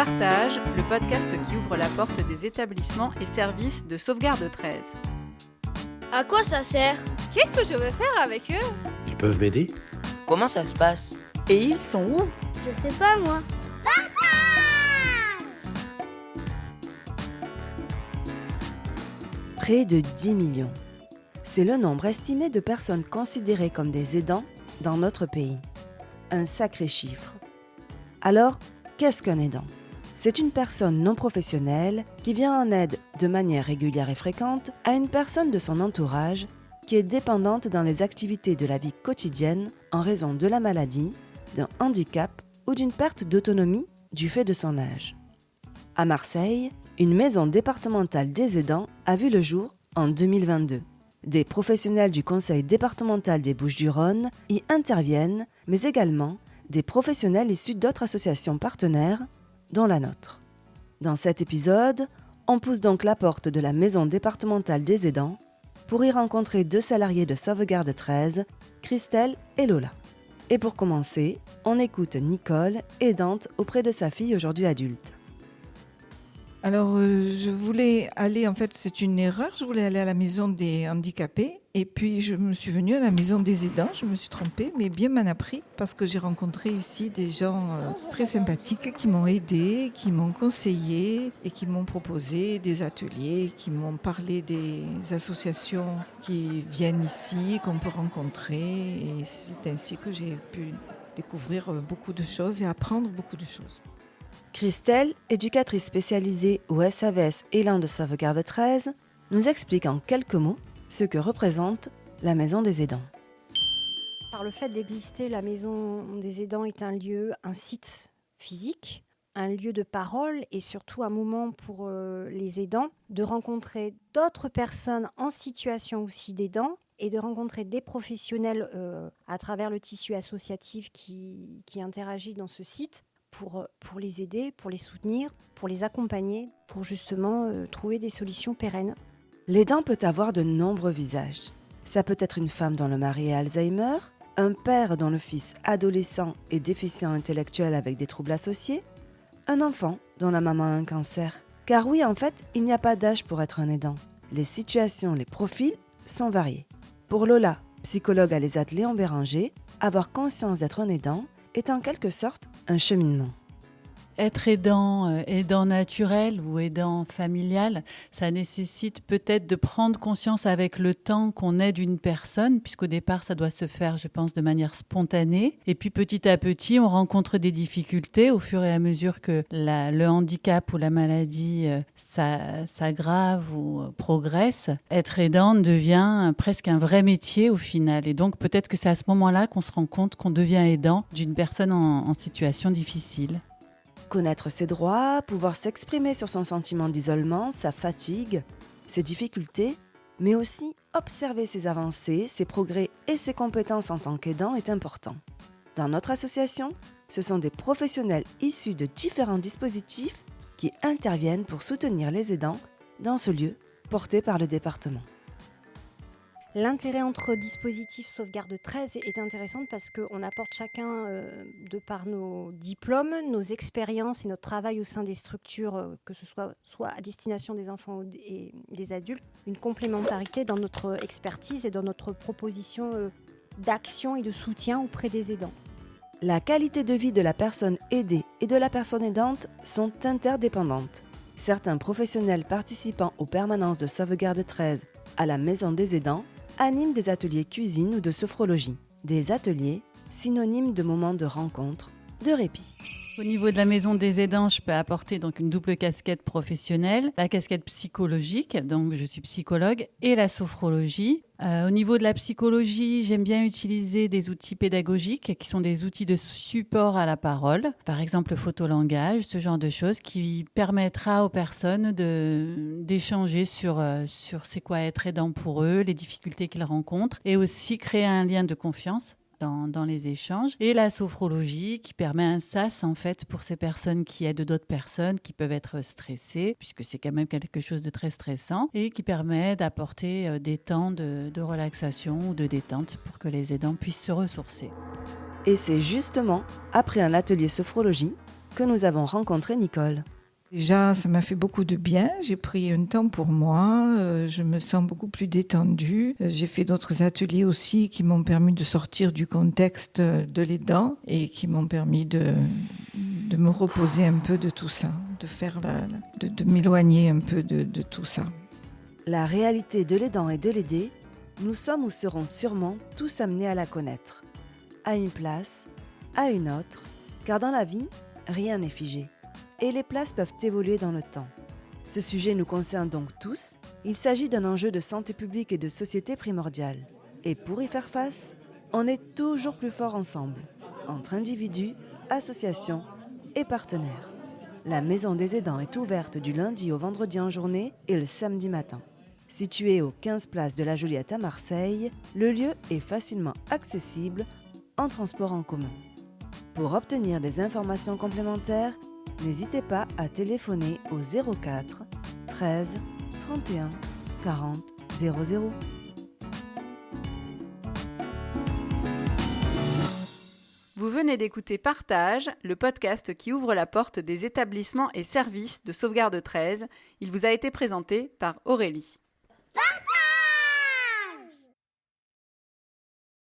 Partage, le podcast qui ouvre la porte des établissements et services de sauvegarde 13. À quoi ça sert? Qu'est-ce que je vais faire avec eux? Ils peuvent m'aider? Comment ça se passe? Et ils sont où? Je sais pas moi. Près de 10 millions. C'est le nombre estimé de personnes considérées comme des aidants dans notre pays. Un sacré chiffre. Alors, qu'est-ce qu'un aidant? C'est une personne non professionnelle qui vient en aide de manière régulière et fréquente à une personne de son entourage qui est dépendante dans les activités de la vie quotidienne en raison de la maladie, d'un handicap ou d'une perte d'autonomie du fait de son âge. À Marseille, une maison départementale des aidants a vu le jour en 2022. Des professionnels du Conseil départemental des Bouches-du-Rhône y interviennent, mais également des professionnels issus d'autres associations partenaires, dont la nôtre. Dans cet épisode, on pousse donc la porte de la maison départementale des aidants pour y rencontrer deux salariés de Sauvegarde 13, Christelle et Lola. Et pour commencer, on écoute Nicole, aidante auprès de sa fille aujourd'hui adulte. Alors, je voulais aller, en fait, c'est une erreur, je voulais aller à la maison des handicapés et puis je me suis venue à la maison des aidants, je me suis trompée, mais bien m'en a pris parce que j'ai rencontré ici des gens très sympathiques qui m'ont aidée, qui m'ont conseillé et qui m'ont proposé des ateliers, qui m'ont parlé des associations qui viennent ici, qu'on peut rencontrer et c'est ainsi que j'ai pu découvrir beaucoup de choses et apprendre beaucoup de choses. Christelle, éducatrice spécialisée au SAVS Élan de Sauvegarde 13, nous explique en quelques mots ce que représente la Maison des aidants. Par le fait d'exister, la Maison des aidants est un lieu, un site physique, un lieu de parole et surtout un moment pour les aidants de rencontrer d'autres personnes en situation aussi d'aidants et de rencontrer des professionnels à travers le tissu associatif qui interagit dans ce site. Pour les aider, pour les soutenir, pour les accompagner, pour justement trouver des solutions pérennes. L'aidant peut avoir de nombreux visages. Ça peut être une femme dont le mari a Alzheimer, un père dont le fils adolescent est déficient intellectuel avec des troubles associés, un enfant dont la maman a un cancer. Car oui, en fait, il n'y a pas d'âge pour être un aidant. Les situations, les profils sont variés. Pour Lola, psychologue à l'ESAT Léon Béranger, avoir conscience d'être un aidant est en quelque sorte un cheminement. Être aidant naturel ou aidant familial, ça nécessite peut-être de prendre conscience avec le temps qu'on aide une personne, puisqu'au départ, ça doit se faire, je pense, de manière spontanée. Et puis petit à petit, on rencontre des difficultés au fur et à mesure que le handicap ou la maladie s'aggrave ou progresse. Être aidant devient presque un vrai métier au final. Et donc peut-être que c'est à ce moment-là qu'on se rend compte qu'on devient aidant d'une personne en situation difficile. Connaître ses droits, pouvoir s'exprimer sur son sentiment d'isolement, sa fatigue, ses difficultés, mais aussi observer ses avancées, ses progrès et ses compétences en tant qu'aidant est important. Dans notre association, ce sont des professionnels issus de différents dispositifs qui interviennent pour soutenir les aidants dans ce lieu porté par le département. L'intérêt entre dispositifs Sauvegarde 13 est intéressant parce qu'on apporte chacun, de par nos diplômes, nos expériences et notre travail au sein des structures, que ce soit à destination des enfants et des adultes, une complémentarité dans notre expertise et dans notre proposition d'action et de soutien auprès des aidants. La qualité de vie de la personne aidée et de la personne aidante sont interdépendantes. Certains professionnels participant aux permanences de Sauvegarde 13 à la Maison des aidants animent des ateliers cuisine ou de sophrologie. Des ateliers synonymes de moments de rencontre, de répit. Au niveau de la maison des aidants, je peux apporter donc une double casquette professionnelle, la casquette psychologique, donc je suis psychologue, et la sophrologie. Au niveau de la psychologie, j'aime bien utiliser des outils pédagogiques qui sont des outils de support à la parole, par exemple le photolangage, ce genre de choses qui permettra aux personnes d'échanger sur c'est quoi être aidant pour eux, les difficultés qu'ils rencontrent, et aussi créer un lien de confiance dans les échanges, et la sophrologie qui permet un sas en fait pour ces personnes qui aident d'autres personnes qui peuvent être stressées, puisque c'est quand même quelque chose de très stressant, et qui permet d'apporter des temps de relaxation ou de détente pour que les aidants puissent se ressourcer. Et c'est justement après un atelier sophrologie que nous avons rencontré Nicole. Déjà, ça m'a fait beaucoup de bien. J'ai pris un temps pour moi. Je me sens beaucoup plus détendue. J'ai fait d'autres ateliers aussi qui m'ont permis de sortir du contexte de l'aidant et qui m'ont permis de me reposer un peu de tout ça, de m'éloigner un peu de tout ça. La réalité de l'aidant et de l'aider, nous sommes ou serons sûrement tous amenés à la connaître. À une place, à une autre, car dans la vie, rien n'est figé. Et les places peuvent évoluer dans le temps. Ce sujet nous concerne donc tous. Il s'agit d'un enjeu de santé publique et de société primordial. Et pour y faire face, on est toujours plus fort ensemble, entre individus, associations et partenaires. La Maison des aidants est ouverte du lundi au vendredi en journée et le samedi matin. Située au 15 place de la Joliette à Marseille, le lieu est facilement accessible en transport en commun. Pour obtenir des informations complémentaires, n'hésitez pas à téléphoner au 04 13 31 40 00. Vous venez d'écouter Partage, le podcast qui ouvre la porte des établissements et services de Sauvegarde 13. Il vous a été présenté par Aurélie.